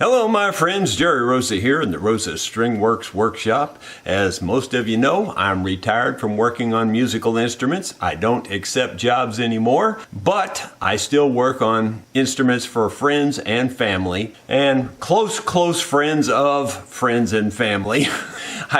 Hello my friends, Jerry Rosa here in the Rosa String Works workshop. As most of you know, I'm retired from working on musical instruments. I don't accept jobs anymore, but I still work on instruments for friends and family, and close friends of friends and family.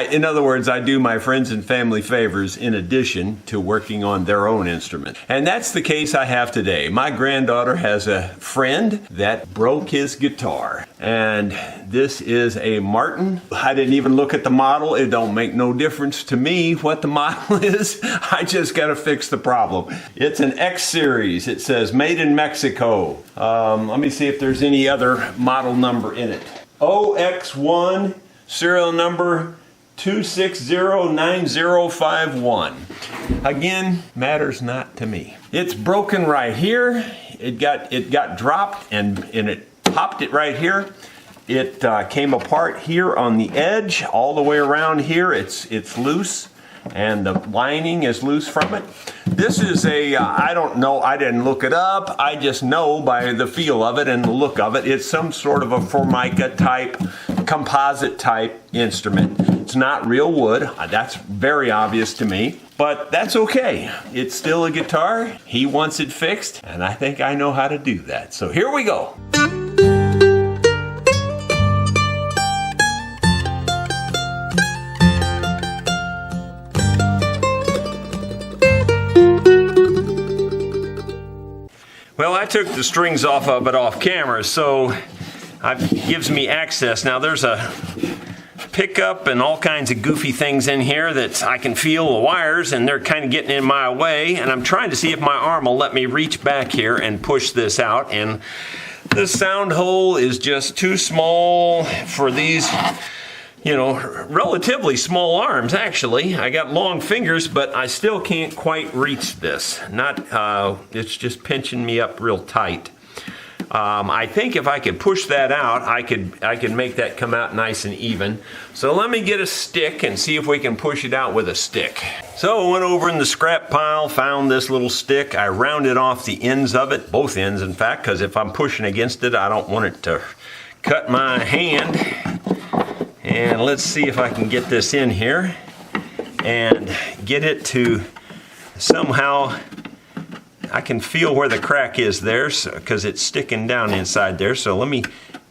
In other words, I do my friends and family favors in addition to working on their own instrument. And that's the case I have today. My granddaughter has a friend that broke his guitar. And this is a Martin. I didn't even look at the model. It don't make no difference to me what the model is. I just got to fix the problem. It's an X series. It says made in Mexico. Let me see if there's any other model number in it. OX1, serial number 2609051. Again, matters not to me. It's broken right here. It got dropped and it popped it right here. It came apart here on the edge, all the way around here. It's loose, and the lining is loose from it. This is a, I don't know, I didn't look it up. I just know by the feel of it and the look of it, it's some sort of a Formica type, composite type instrument. It's not real wood. That's very obvious to me, but that's okay. It's still a guitar. He wants it fixed, and I think I know how to do that. So here we go. Well, I took the strings off of it off camera, so it gives me access. Now there's a pickup and all kinds of goofy things in here that I can feel the wires, and they're kind of getting in my way, and I'm trying to see if my arm will let me reach back here and push this out. And the sound hole is just too small for these, you know, relatively small arms. Actually, I got long fingers, but I still can't quite reach this. It's just pinching me up real tight. I think if I could push that out, I could make that come out nice and even. So let me get a stick and see if we can push it out with a stick. So I went over in the scrap pile, found this little stick. I rounded off the ends of it, both ends in fact, because if I'm pushing against it, I don't want it to cut my hand. And let's see if I can get this in here and get it to somehow, I can feel where the crack is there because it's sticking down inside there. So let me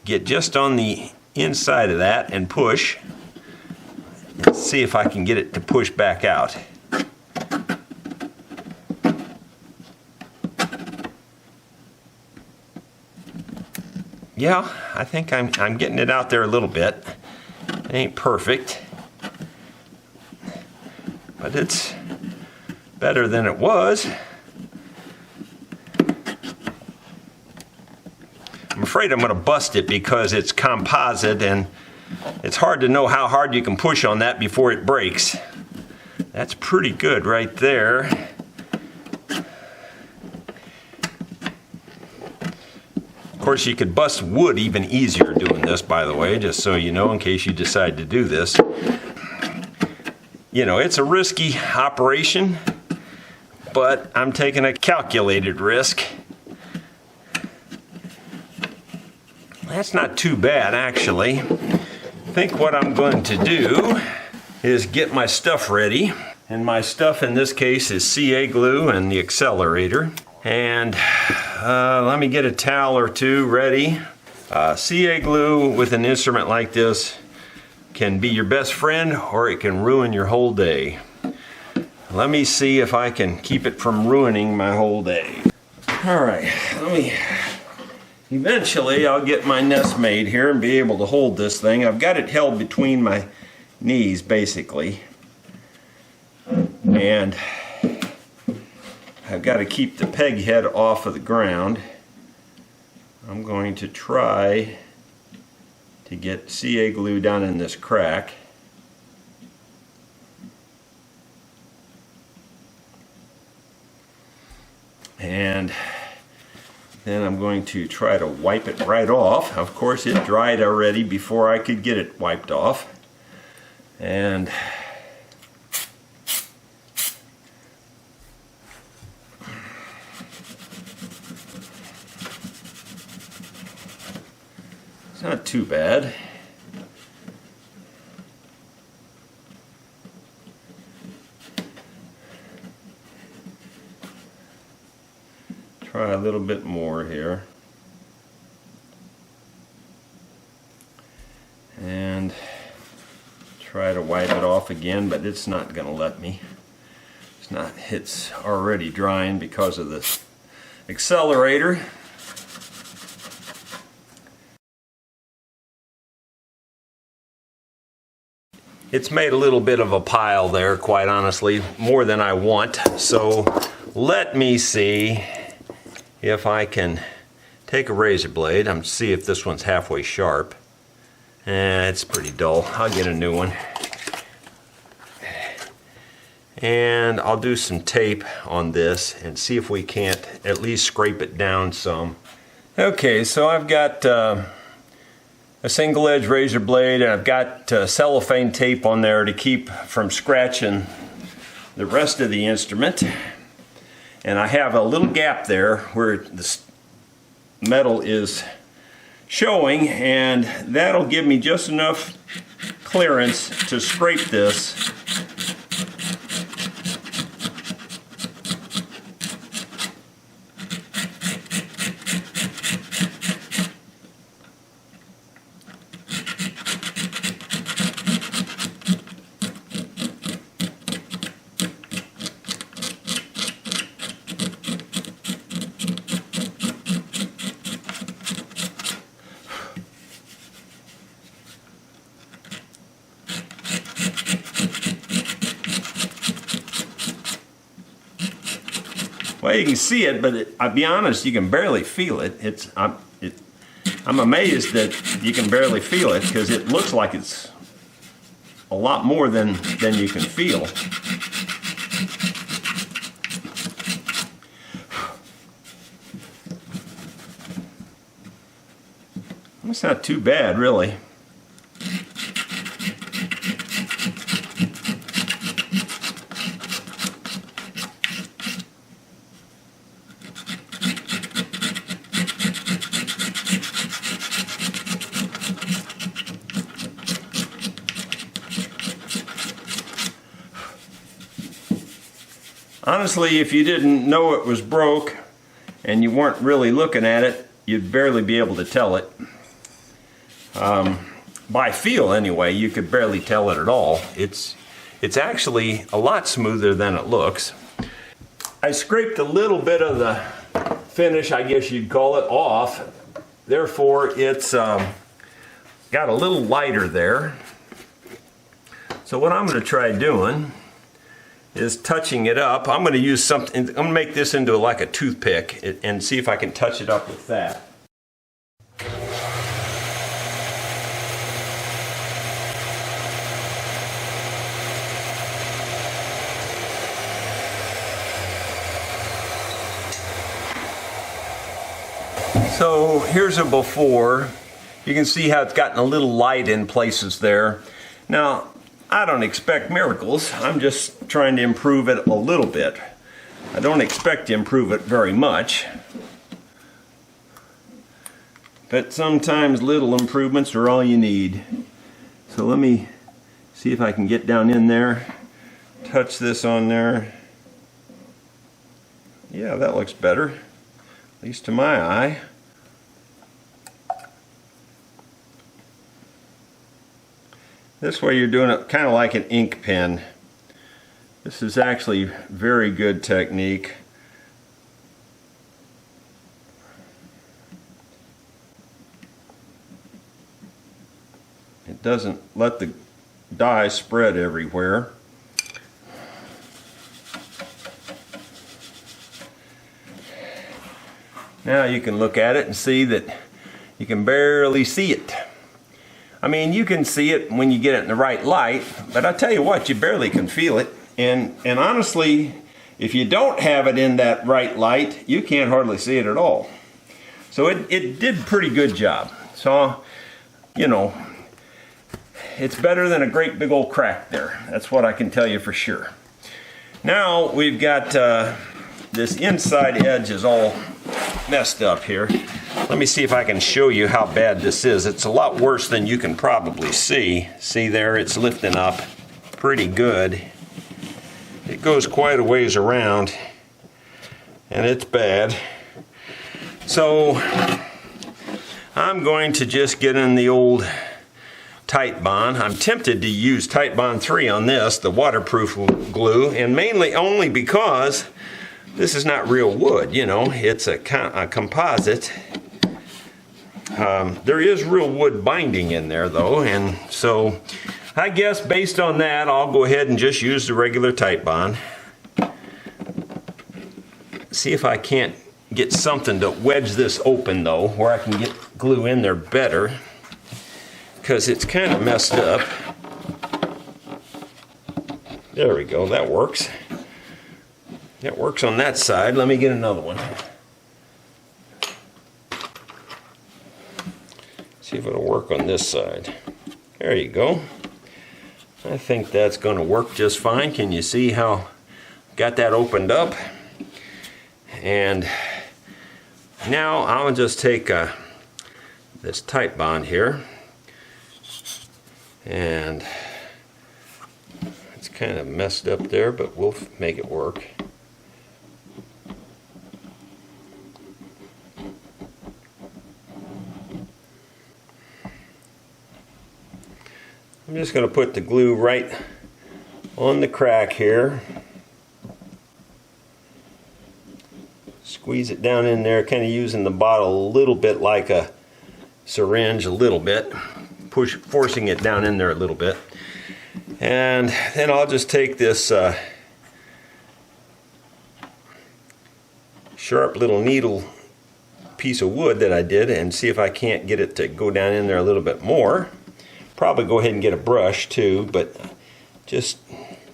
get just on the inside of that and push. Let's see if I can get it to push back out. Yeah, I think I'm getting it out there a little bit. It ain't perfect, but it's better than it was. I'm afraid I'm going to bust it because it's composite and it's hard to know how hard you can push on that before it breaks. That's pretty good right there. Of course, you could bust wood even easier doing this, by the way, just so you know, in case you decide to do this. You know, it's a risky operation, but I'm taking a calculated risk. That's not too bad, actually. I think what I'm going to do is get my stuff ready. And my stuff in this case is CA glue and the accelerator. And let me get a towel or two ready. CA glue with an instrument like this can be your best friend, or it can ruin your whole day. Let me see if I can keep it from ruining my whole day. All right, eventually I'll get my nest made here and be able to hold this thing. I've got it held between my knees basically, and I've got to keep the peg head off of the ground. I'm going to try to get CA glue down in this crack. And then I'm going to try to wipe it right off. Of course, it dried already before I could get it wiped off. And too bad. Try a little bit more here. And try to wipe it off again, but it's not going to let me. It's already drying because of the accelerator. It's made a little bit of a pile there, quite honestly, more than I want. So let me see if I can take a razor blade. I'm see if this one's halfway sharp. It's pretty dull. I'll get a new one. And I'll do some tape on this and see if we can't at least scrape it down some. Okay, so I've got a single edge razor blade, and I've got cellophane tape on there to keep from scratching the rest of the instrument. And I have a little gap there where the metal is showing, and that'll give me just enough clearance to scrape this. Well, you can see it, but I'll be honest, you can barely feel it. I'm amazed that you can barely feel it, because it looks like it's a lot more than you can feel. It's not too bad, really. Honestly, if you didn't know it was broke and you weren't really looking at it, you'd barely be able to tell it. By feel anyway, you could barely tell it at all. It's actually a lot smoother than it looks. I scraped a little bit of the finish, I guess you'd call it, off. Therefore, it's got a little lighter there. So what I'm going to try doing is touching it up. I'm going to use something, I'm going to make this into like a toothpick and see if I can touch it up with that. So here's a before. You can see how it's gotten a little light in places there. Now, I don't expect miracles. I'm just trying to improve it a little bit. I don't expect to improve it very much. But sometimes little improvements are all you need. So let me see if I can get down in there, touch this on there. Yeah, that looks better, at least to my eye. This way you're doing it kind of like an ink pen. This is actually very good technique. It doesn't let the dye spread everywhere. Now you can look at it and see that you can barely see it. I mean, you can see it when you get it in the right light, but I tell you what, you barely can feel it. And honestly, if you don't have it in that right light, you can't hardly see it at all. So it did a pretty good job. So, you know, it's better than a great big old crack there. That's what I can tell you for sure. Now we've got this inside edge is all messed up here. Let me see if I can show you how bad this is. It's a lot worse than you can probably see. See there, it's lifting up pretty good. It goes quite a ways around, and it's bad. So I'm going to just get in the old Titebond. I'm tempted to use Titebond 3 on this, the waterproof glue, and mainly only because this is not real wood, you know, it's a composite. There is real wood binding in there though, and so I guess based on that I'll go ahead and just use the regular Titebond. See if I can't get something to wedge this open though, where I can get glue in there better, because it's kind of messed up. There we go, that works. That works on that side. Let me get another one. See if it'll work on this side. There you go. I think that's going to work just fine. Can you see how I got that opened up? And now I'll just take this Titebond here, and it's kind of messed up there, but we'll make it work. I'm just going to put the glue right on the crack here. Squeeze it down in there, kind of using the bottle a little bit like a syringe, a little bit. Forcing it down in there a little bit. And then I'll just take this sharp little needle piece of wood that I did and see if I can't get it to go down in there a little bit more. Probably go ahead and get a brush too, but just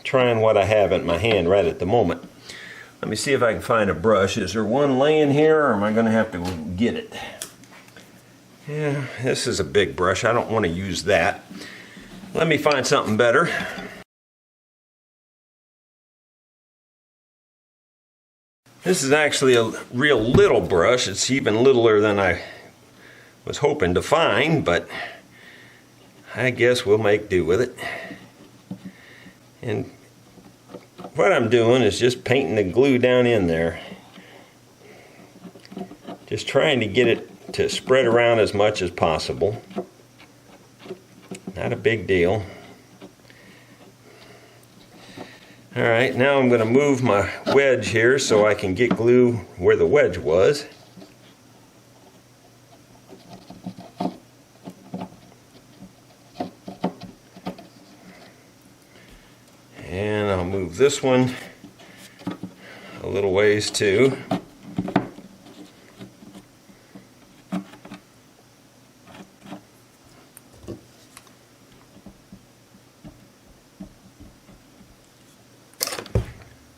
trying what I have in my hand right at the moment. Let me see if I can find a brush. Is there one laying here, or am I going to have to go get it? Yeah, this is a big brush. I don't want to use that. Let me find something better. This is actually a real little brush. It's even littler than I was hoping to find, but I guess we'll make do with it. And what I'm doing is just painting the glue down in there. Just trying to get it to spread around as much as possible. Not a big deal. Alright, now I'm going to move my wedge here so I can get glue where the wedge was. And I'll move this one a little ways too.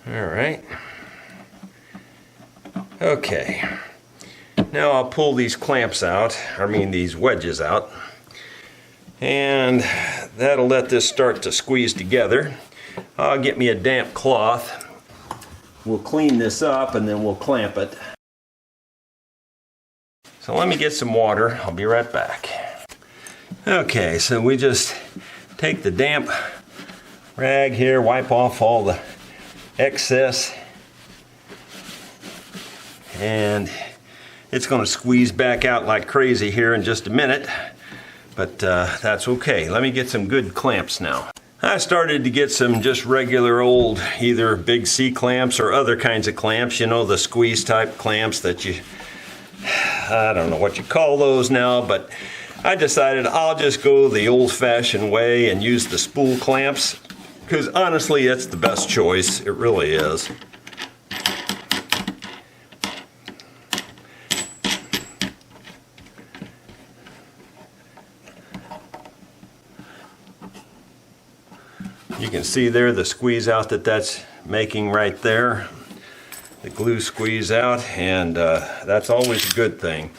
All right. Okay. Now I'll pull these clamps out, these wedges out, and that'll let this start to squeeze together. I'll get me a damp cloth. We'll clean this up and then we'll clamp it. So let me get some water. I'll be right back. Okay, so we just take the damp rag here, wipe off all the excess, and it's going to squeeze back out like crazy here in just a minute, but that's okay. Let me get some good clamps now. I started to get some just regular old either big C clamps or other kinds of clamps, you know, the squeeze type clamps that I don't know what you call those now, but I decided I'll just go the old-fashioned way and use the spool clamps, because honestly it's the best choice. It really is. You can see there the squeeze out that's making right there. The glue squeeze out, and that's always a good thing.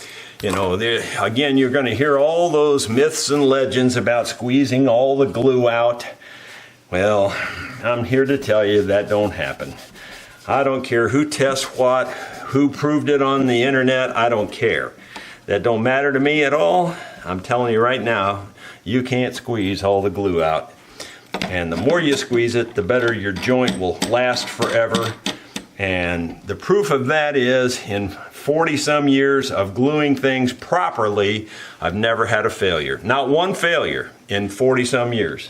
You know, again, you're going to hear all those myths and legends about squeezing all the glue out. Well, I'm here to tell you that don't happen. I don't care who tests what, who proved it on the internet, I don't care. that don't matter to me at all, I'm telling you right now, you can't squeeze all the glue out. And the more you squeeze it, the better your joint will last forever. And the proof of that is, in 40 some years of gluing things properly, I've never had a failure. Not one failure in 40 some years.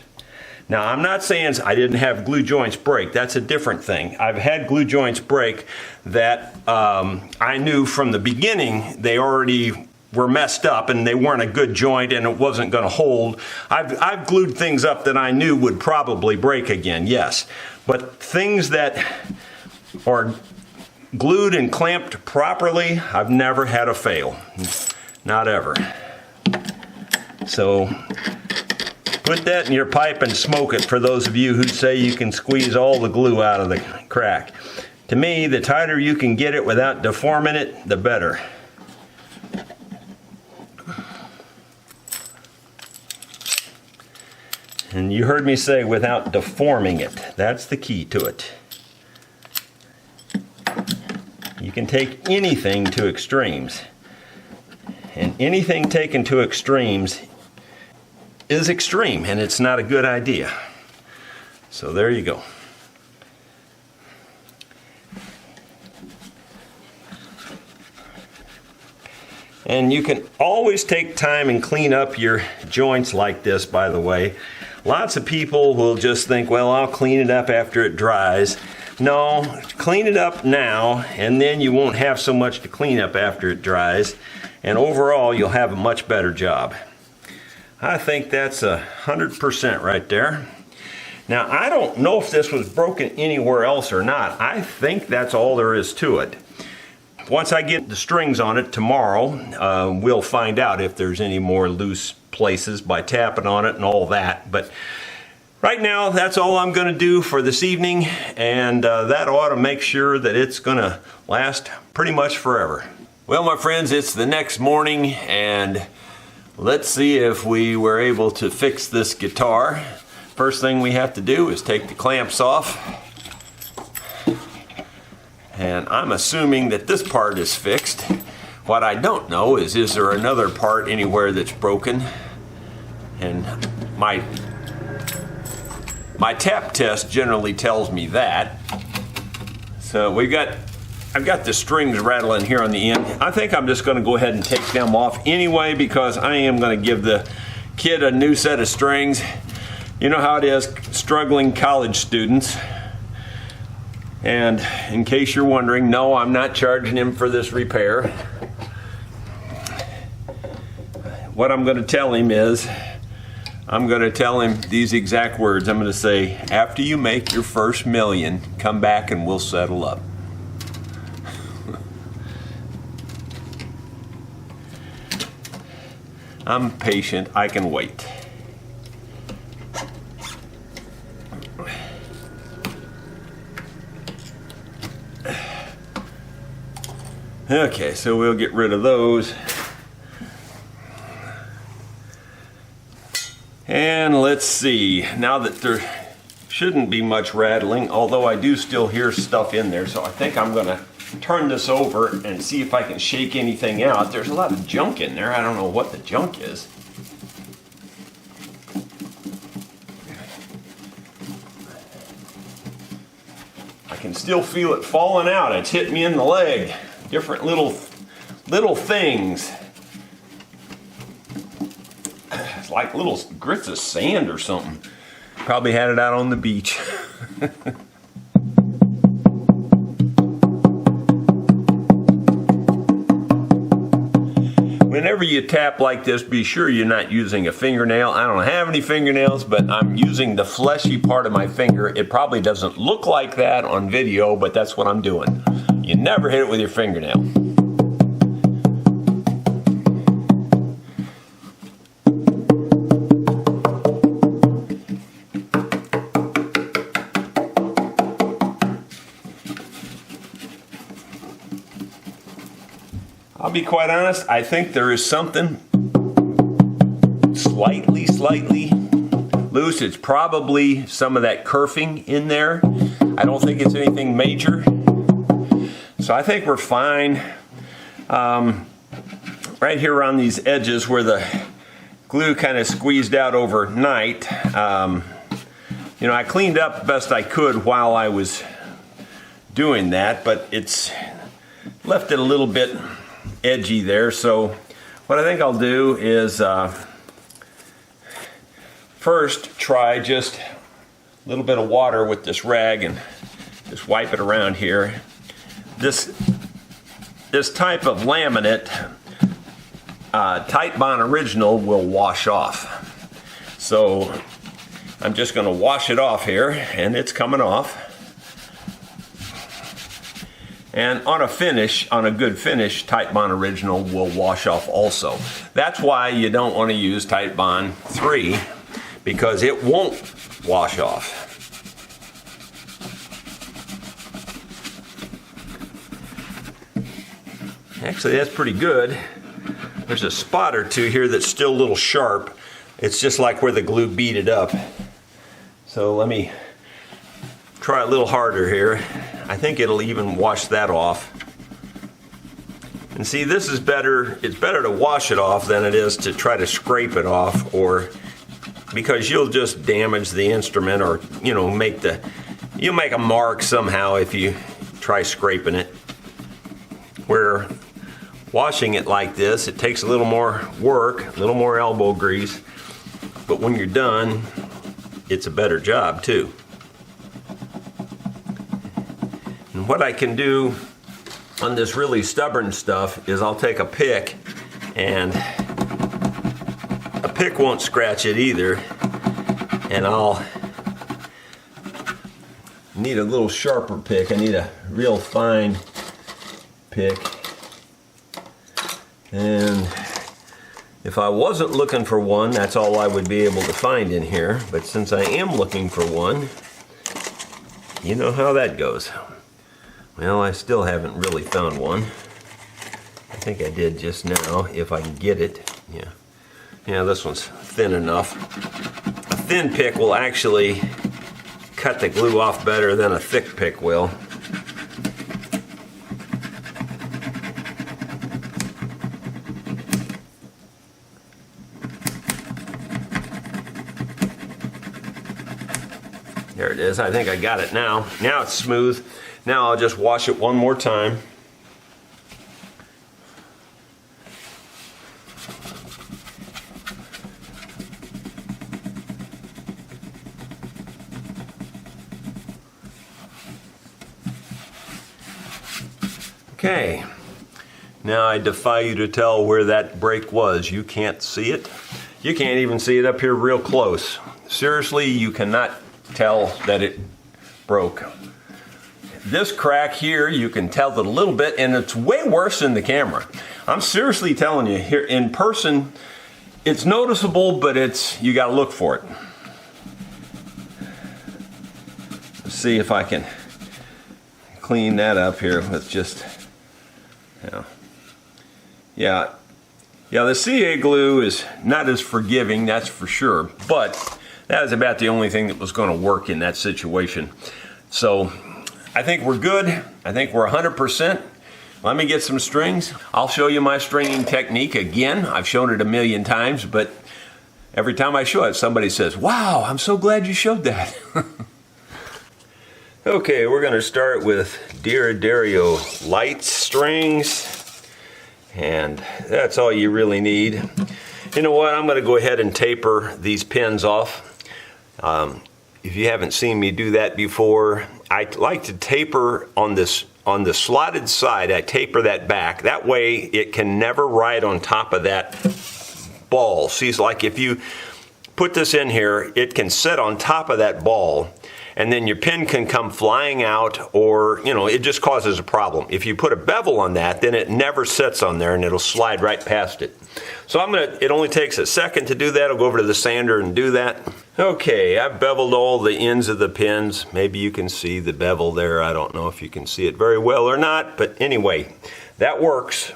Now, I'm not saying I didn't have glue joints break. That's a different thing. I've had glue joints break that I knew from the beginning they already were messed up and they weren't a good joint and it wasn't going to hold. I've glued things up that I knew would probably break again, yes. But things that are glued and clamped properly, I've never had a fail. Not ever. So put that in your pipe and smoke it, for those of you who say you can squeeze all the glue out of the crack. To me, the tighter you can get it without deforming it, the better. And you heard me say without deforming it. That's the key to it. You can take anything to extremes. And anything taken to extremes is extreme, and it's not a good idea. So there you go. And you can always take time and clean up your joints like this, by the way. Lots of people will just think, well, I'll clean it up after it dries. No, clean it up now, and then you won't have so much to clean up after it dries. And overall, you'll have a much better job. I think that's 100% right there. Now, I don't know if this was broken anywhere else or not. I think that's all there is to it. Once I get the strings on it tomorrow, we'll find out if there's any more loose places by tapping on it and all that. But right now, that's all I'm going to do for this evening, and that ought to make sure that it's going to last pretty much forever. Well, my friends, it's the next morning, and let's see if we were able to fix this guitar. First thing we have to do is take the clamps off. And I'm assuming that this part is fixed. What I don't know is there another part anywhere that's broken? And my tap test generally tells me that. So I've got the strings rattling here on the end. I think I'm just going to go ahead and take them off anyway, because I am going to give the kid a new set of strings. You know how it is, struggling college students. And in case you're wondering, no, I'm not charging him for this repair. What I'm going to tell him is, I'm going to tell him these exact words. I'm going to say, after you make your first million, come back and we'll settle up. I'm patient, I can wait. Okay, so we'll get rid of those. And let's see, now that there shouldn't be much rattling, although I do still hear stuff in there, so I think I'm gonna turn this over and see if I can shake anything out. There's a lot of junk in there. I don't know what the junk is. I can still feel it falling out. It's hit me in the leg. Different little things. It's like little grits of sand or something. Probably had it out on the beach. Whenever you tap like this, be sure you're not using a fingernail. I don't have any fingernails, but I'm using the fleshy part of my finger. It probably doesn't look like that on video, but that's what I'm doing. You never hit it with your fingernail. I'll be quite honest, I think there is something slightly loose. It's probably some of that kerfing in there. I don't think it's anything major. So I think we're fine. right here around these edges where the glue kind of squeezed out overnight. You know, I cleaned up the best I could while I was doing that, but it's left it a little bit edgy there. So what I think I'll do is first try just a little bit of water with this rag and just wipe it around here. This type of laminate, Titebond Original, will wash off. So I'm just going to wash it off here, and it's coming off. And on a finish, on a good finish, Titebond Original will wash off also. That's why you don't want to use Titebond 3, because it won't wash off. Actually, that's pretty good. There's a spot or two here that's still a little sharp. It's just like where the glue beat it up. So let me try a little harder here. I think it'll even wash that off. And see, this is better. It's better to wash it off than it is to try to scrape it off, or because you'll just damage the instrument, or you know, you'll make a mark somehow if you try scraping it. Where washing it like this, it takes a little more work, a little more elbow grease, but when you're done, it's a better job too. And what I can do on this really stubborn stuff is I'll take a pick, and a pick won't scratch it either, and I'll need a little sharper pick. I need a real fine pick. And if I wasn't looking for one, that's all I would be able to find in here. But since I am looking for one, you know how that goes. Well, I still haven't really found one. I think I did just now, if I can get it. Yeah, this one's thin enough. A thin pick will actually cut the glue off better than a thick pick will. There it is. I think I got it now. Now it's smooth. Now I'll just wash it one more time. Okay. Now I defy you to tell where that break was. You can't see it. You can't even see it up here real close. Seriously, you cannot tell that it broke. This crack here, you can tell it a little bit, and it's way worse in the camera. I'm seriously telling you, here in person, it's noticeable, but you gotta look for it. Let's see if I can clean that up here with just, yeah, the CA glue is not as forgiving, that's for sure, but that is about the only thing that was going to work in that situation. So I think we're good. I think we're 100%. Let me get some strings. I'll show you my stringing technique again. I've shown it a million times, but every time I show it, somebody says, "Wow, I'm so glad you showed that." Okay, we're going to start with Diridario light strings, and that's all you really need. You know what? I'm going to go ahead and taper these pins off. If you haven't seen me do that before, I like to taper on the slotted side. I taper that back. That way it can never ride on top of that ball. See, it's like if you put this in here, it can sit on top of that ball, and then your pin can come flying out, or it just causes a problem. If you put a bevel on that, then it never sits on there and it'll slide right past it. So it only takes a second to do that. I'll go over to the sander and do that. Okay, I've beveled all the ends of the pins. Maybe you can see the bevel there. I don't know if you can see it very well or not, but anyway, that works.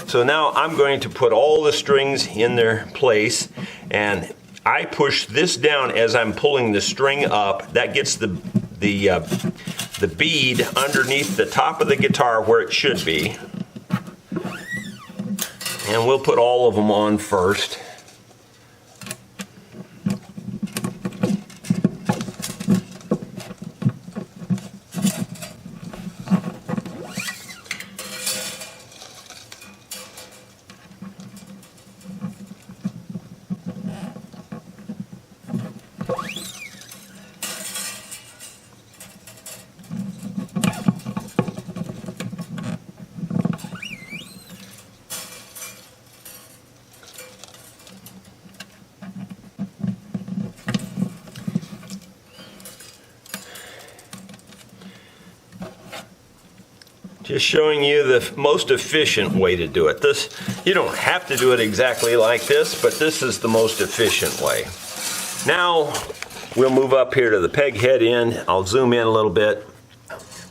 So now I'm going to put all the strings in their place, and I push this down as I'm pulling the string up. That gets the bead underneath the top of the guitar where it should be. And we'll put all of them on first. Just showing you the most efficient way to do it. You don't have to do it exactly like this, but this is the most efficient way. Now we'll move up here to the peg head end. I'll zoom in a little bit.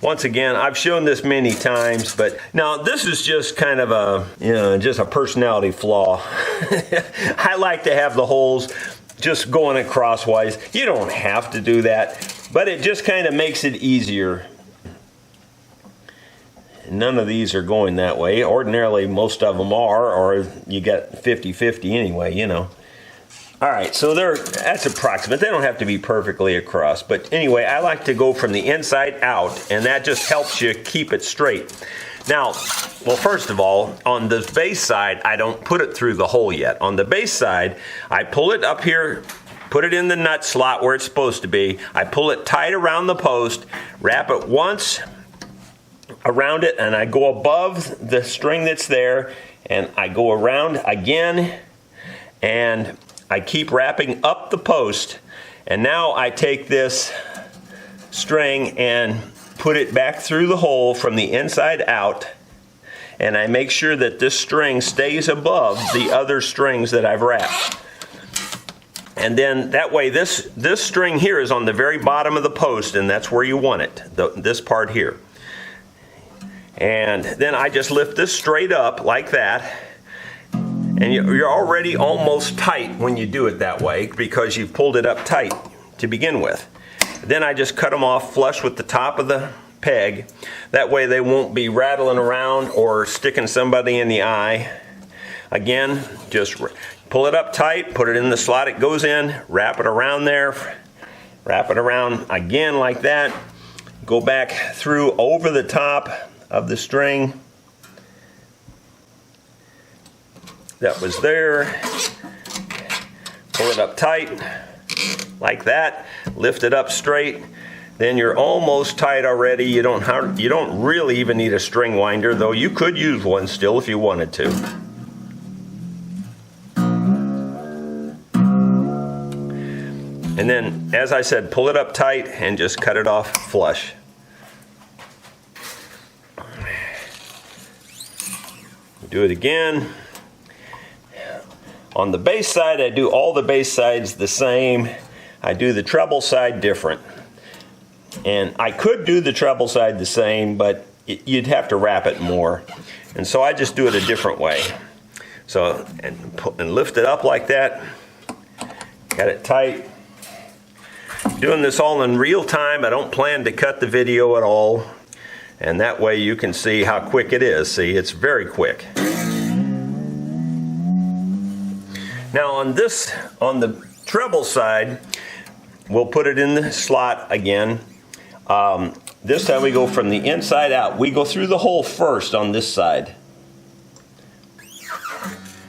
Once again, I've shown this many times, but now this is just kind of a, just a personality flaw. I like to have the holes just going crosswise. You don't have to do that, but it just kind of makes it easier. None of these are going that way. Ordinarily, most of them are, or you got 50-50 anyway, you know. All right, so that's approximate. They don't have to be perfectly across. But anyway, I like to go from the inside out, and that just helps you keep it straight. Now, well, first of all, on the base side, I don't put it through the hole yet. On the base side, I pull it up here, put it in the nut slot where it's supposed to be. I pull it tight around the post, wrap it once around it, and I go above the string that's there, and I go around again, and I keep wrapping up the post. And now I take this string and put it back through the hole from the inside out, and I make sure that this string stays above the other strings that I've wrapped. And then that way this string here is on the very bottom of the post, and that's where you want it, this part here. And then I just lift this straight up like that, and you're already almost tight when you do it that way because you've pulled it up tight to begin with. Then I just cut them off flush with the top of the peg. That way they won't be rattling around or sticking somebody in the eye. Again, just pull it up tight, put it in the slot it goes in, wrap it around there, wrap it around again like that, go back through over the top of the string that was there, pull it up tight like that, lift it up straight, then you're almost tight already. You don't really even need a string winder, though you could use one still if you wanted to. And then, as I said, pull it up tight and just cut it off flush. Do it again. On the bass side, I do all the bass sides the same. I do the treble side different. And I could do the treble side the same, but you'd have to wrap it more. And so I just do it a different way. So, and lift it up like that. Got it tight. Doing this all in real time. I don't plan to cut the video at all. And that way you can see how quick it is. See, it's very quick. Now on the treble side, we'll put it in the slot again. This time we go from the inside out. We go through the hole first on this side.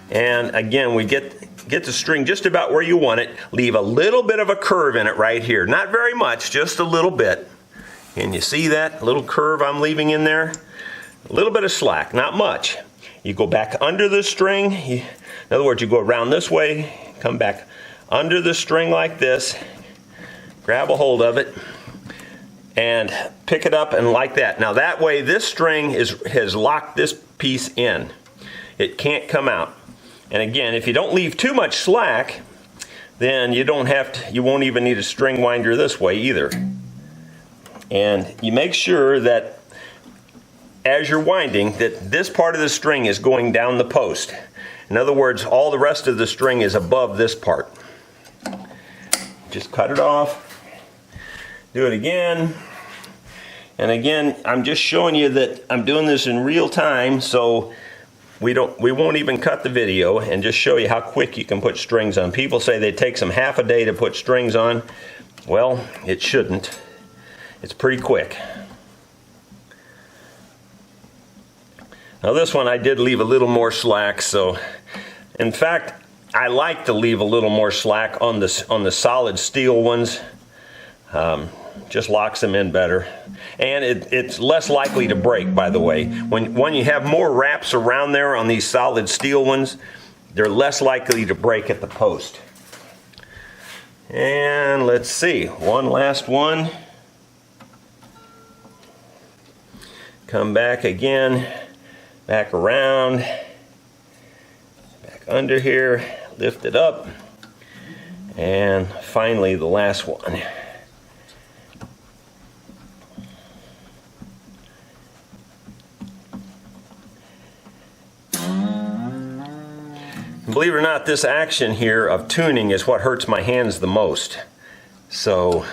And again, we get the string just about where you want it. Leave a little bit of a curve in it right here. Not very much, just a little bit. And you see that little curve I'm leaving in there? A little bit of slack, not much. You go back under the string. In other words, you go around this way, come back under the string like this, grab a hold of it, and pick it up and like that. Now that way this string has locked this piece in. It can't come out. And again, if you don't leave too much slack, then you won't even need a string winder this way either. And you make sure that as you're winding, that this part of the string is going down the post. In other words, all the rest of the string is above this part. Just cut it off. Do it again. And again, I'm just showing you that I'm doing this in real time, so we won't even cut the video and just show you how quick you can put strings on. People say they take them half a day to put strings on. Well, it shouldn't. It's pretty quick. Now this one I did leave a little more slack, so in fact I like to leave a little more slack on the solid steel ones. Just locks them in better, and it's less likely to break, by the way. When you have more wraps around there on these solid steel ones, they're less likely to break at the post. And let's see, one last one. Come back again, back around, back under here, lift it up, and finally the last one. Believe it or not, this action here of tuning is what hurts my hands the most. So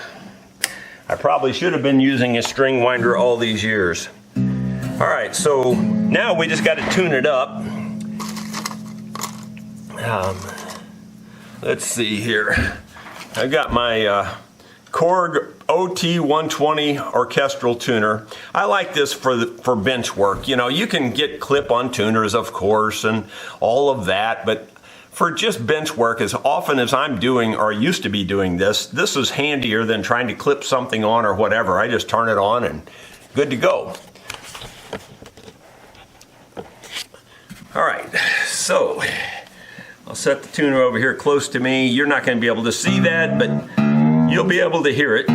I probably should have been using a string winder all these years. Alright, so now we just got to tune it up. Let's see here. I've got my Korg OT120 orchestral tuner. I like this for bench work. You know, you can get clip-on tuners, of course, and all of that, but for just bench work, as often as I'm doing or used to be doing this is handier than trying to clip something on or whatever. I just turn it on and good to go. All right, so I'll set the tuner over here close to me. You're not going to be able to see that, but you'll be able to hear it.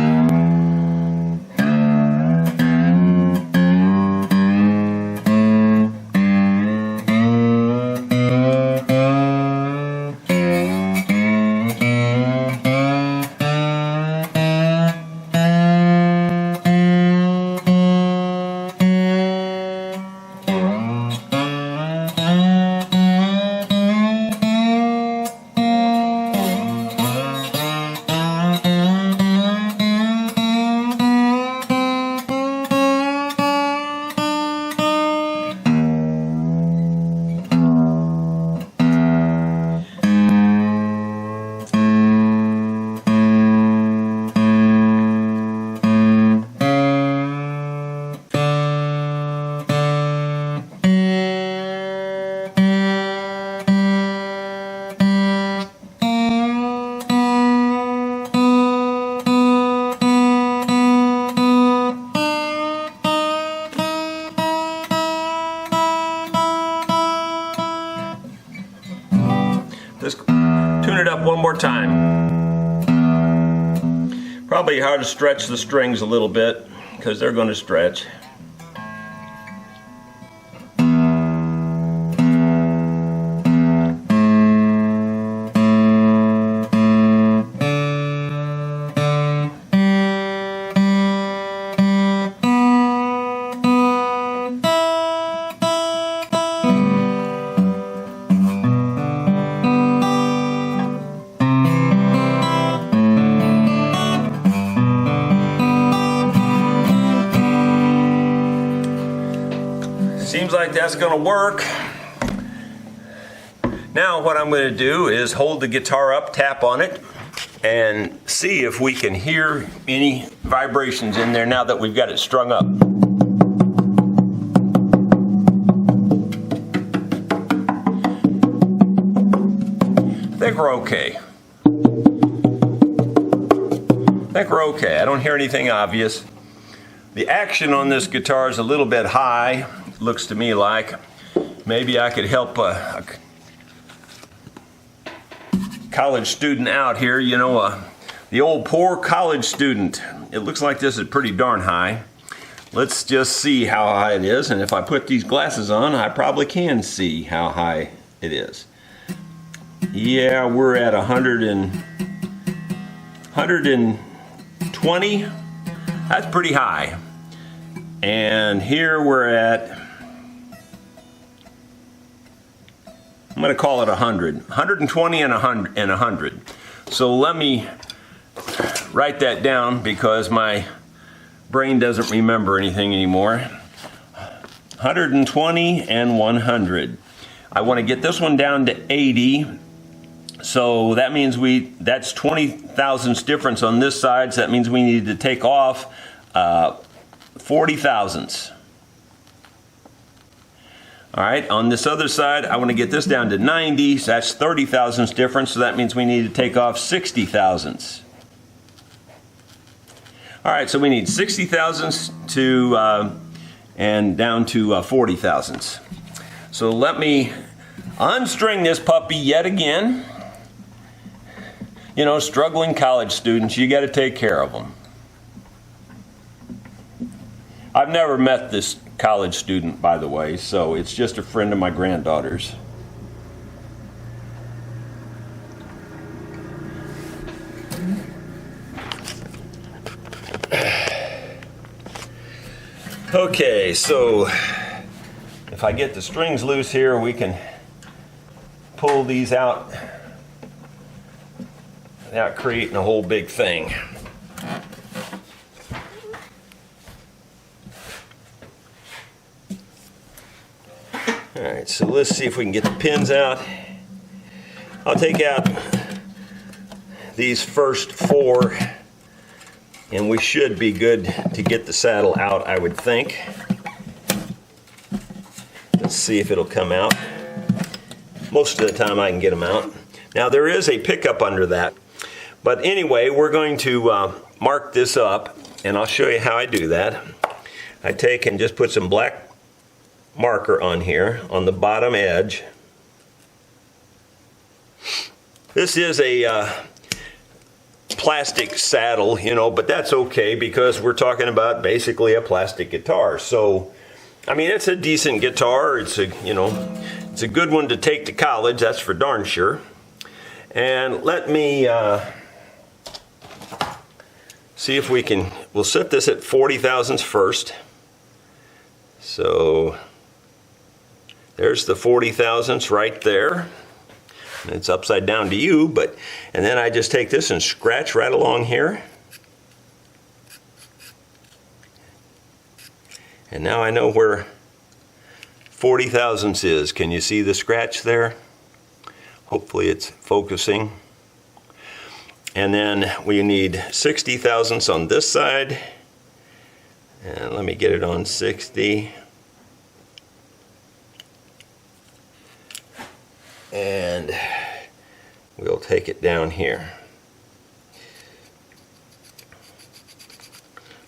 Just tune it up one more time. Probably hard to stretch the strings a little bit because they're going to stretch. Seems like that's going to work. Now what I'm going to do is hold the guitar up, tap on it, and see if we can hear any vibrations in there now that we've got it strung up. I think we're okay. I don't hear anything obvious. The action on this guitar is a little bit high. Looks to me like maybe I could help a college student out here, you know, the old poor college student. It looks like this is pretty darn high. Let's just see how high it is, and if I put these glasses on, I probably can see how high it is. Yeah, we're at 120. That's pretty high. And here we're at, I'm going to call it 100. 120 and 100. So let me write that down because my brain doesn't remember anything anymore. 120 and 100. I want to get this one down to 80. So that means that's 20 thousandths difference on this side. So that means we need to take off 40 thousandths. All right, on this other side, I want to get this down to 90. So that's 30 thousandths difference. So that means we need to take off 60 thousandths. All right, so we need 60 thousandths and down to 40 thousandths. So let me unstring this puppy yet again. You know, struggling college students, you got to take care of them. I've never met this college student, by the way, so it's just a friend of my granddaughter's. Okay, so if I get the strings loose here, we can pull these out without creating a whole big thing. All right, so let's see if we can get the pins out. I'll take out these first 4, and we should be good to get the saddle out, I would think. Let's see if it'll come out. Most of the time I can get them out. Now there is a pickup under that. But anyway, we're going to mark this up, and I'll show you how I do that. I take and just put some black marker on here on the bottom edge. This is a plastic saddle, you know, but that's okay because we're talking about basically a plastic guitar. So, I mean, it's a decent guitar. It's a, you know, it's a good one to take to college, that's for darn sure. And let me see if we'll set this at 40 thousandths first. So there's the 40 thousandths right there. And it's upside down to you, and then I just take this and scratch right along here. And now I know where 40 thousandths is. Can you see the scratch there? Hopefully it's focusing. And then we need 60 thousandths on this side. And let me get it on 60. And we'll take it down here.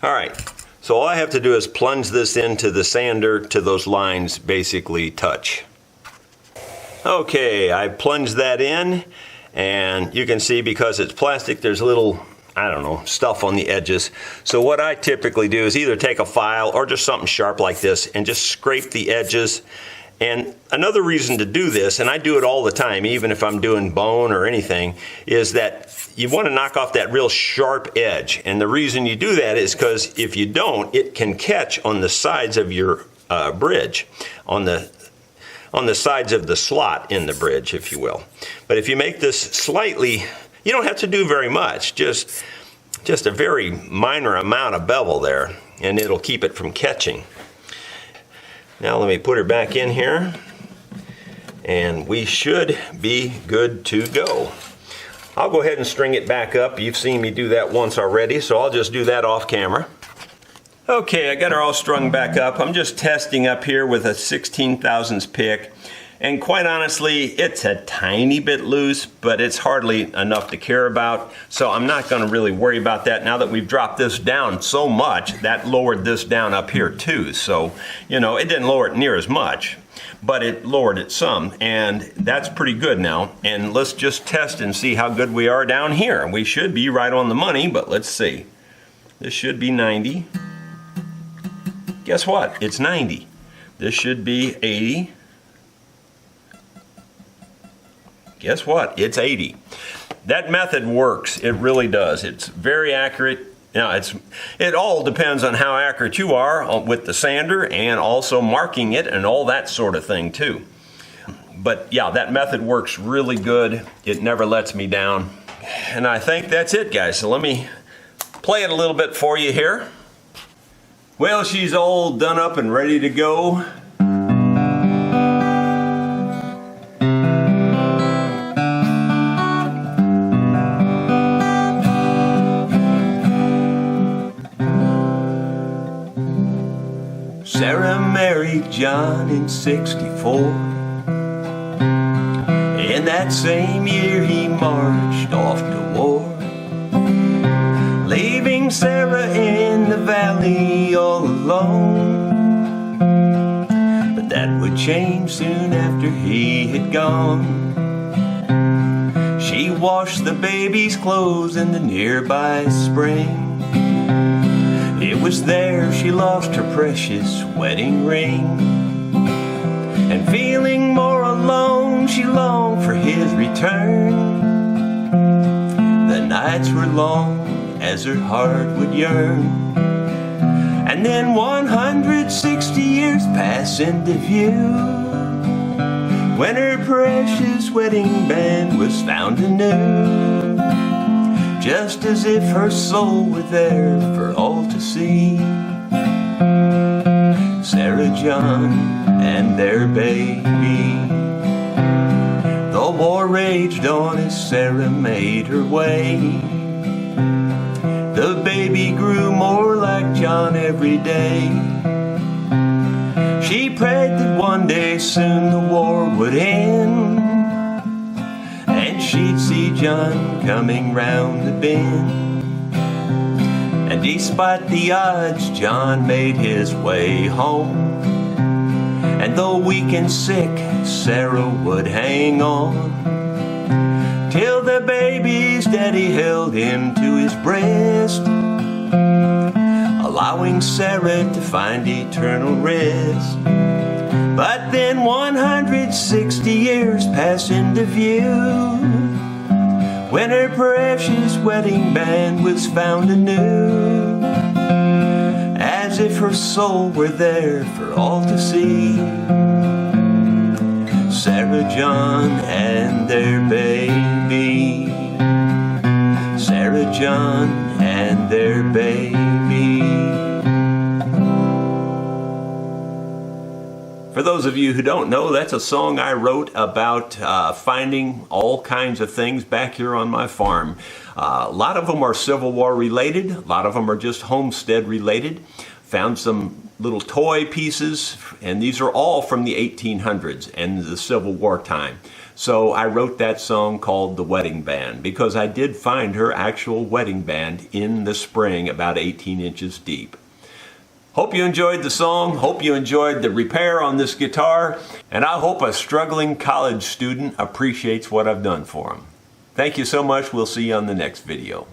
All right, so all I have to do is plunge this into the sander to those lines basically touch. Okay, I plunged that in, and you can see because it's plastic, there's a little, I don't know, stuff on the edges. So what I typically do is either take a file or just something sharp like this and just scrape the edges. And another reason to do this, and I do it all the time, even if I'm doing bone or anything, is that you want to knock off that real sharp edge. And the reason you do that is because if you don't, it can catch on the sides of your bridge, on the sides of the slot in the bridge, if you will. But if you make this slightly, you don't have to do very much, just a very minor amount of bevel there, and it'll keep it from catching. Now let me put her back in here, and we should be good to go. I'll go ahead and string it back up. You've seen me do that once already, so I'll just do that off camera. Okay, I got her all strung back up. I'm just testing up here with a 16 thousandths pick. And quite honestly, it's a tiny bit loose, but it's hardly enough to care about. So I'm not going to really worry about that. Now that we've dropped this down so much, that lowered this down up here too. So, you know, it didn't lower it near as much, but it lowered it some. And that's pretty good now. And let's just test and see how good we are down here. We should be right on the money, but let's see. This should be 90. Guess what? It's 90. This should be 80. Guess what? It's 80. That method works. It really does. It's very accurate. Now, it all depends on how accurate you are with the sander and also marking it and all that sort of thing too. But yeah, that method works really good. It never lets me down. And I think that's it, guys. So let me play it a little bit for you here. Well, she's all done up and ready to go. Sarah married John in '64. In that same year he marched off to war, leaving Sarah in the valley all alone. But that would change soon after he had gone. She washed the baby's clothes in the nearby spring. It was there she lost her precious wedding ring. And feeling more alone, she longed for his return. The nights were long as her heart would yearn. And then 160 years pass into view, when her precious wedding band was found anew, just as if her soul were there for all to see. Sarah, John, and their baby. The war raged on as Sarah made her way. The baby grew more like John every day. She prayed that one day soon the war would end, and she'd see John coming round the bend. And despite the odds, John made his way home. And though weak and sick, Sarah would hang on, till the baby's daddy held him to his breast, allowing Sarah to find eternal rest. But then 160 years pass into view, when her precious wedding band was found anew, as if her soul were there for all to see. Sarah, John, and their baby. Sarah, John, and their baby. For those of you who don't know, that's a song I wrote about finding all kinds of things back here on my farm. A lot of them are Civil War related, a lot of them are just homestead related. Found some little toy pieces, and these are all from the 1800s and the Civil War time. So I wrote that song called The Wedding Band, because I did find her actual wedding band in the spring about 18 inches deep. Hope you enjoyed the song, hope you enjoyed the repair on this guitar, and I hope a struggling college student appreciates what I've done for him. Thank you so much. We'll see you on the next video.